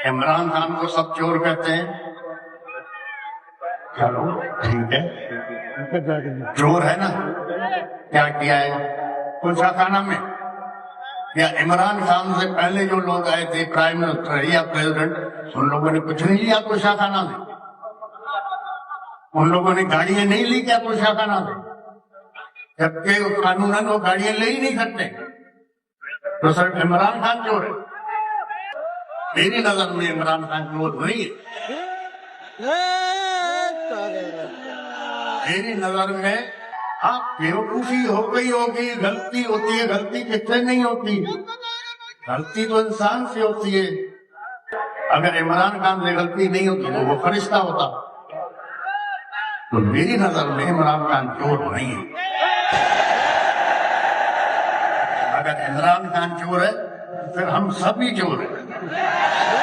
इमरान खान को सब चोर कहते हैं। चलो ठीक है, चोर है ना। क्या किया है कुशाखाना में? या इमरान खान से पहले जो लोग आए थे, प्राइम मिनिस्टर या प्रेसिडेंट, उन लोगों ने कुछ नहीं लिया कुशाखाना से? उन लोगों ने गाड़ियां नहीं ली क्या कुशाखाना से? जबकि कानूनन वो गाड़ियां ले ही नहीं सकते। तो सिर्फ इमरान खान चोर है? मेरी नजर में इमरान खान चोर नहीं है। मेरी नजर में हाँ बेवकूफी हो गई होगी, गलती होती है। गलती किससे नहीं होती? गलती तो इंसान से होती है। अगर इमरान खान से गलती नहीं होती तो वो फरिश्ता होता। तो मेरी नजर में इमरान खान चोर नहीं है। अगर इमरान खान चोर है फिर हम सभी चोर हैं।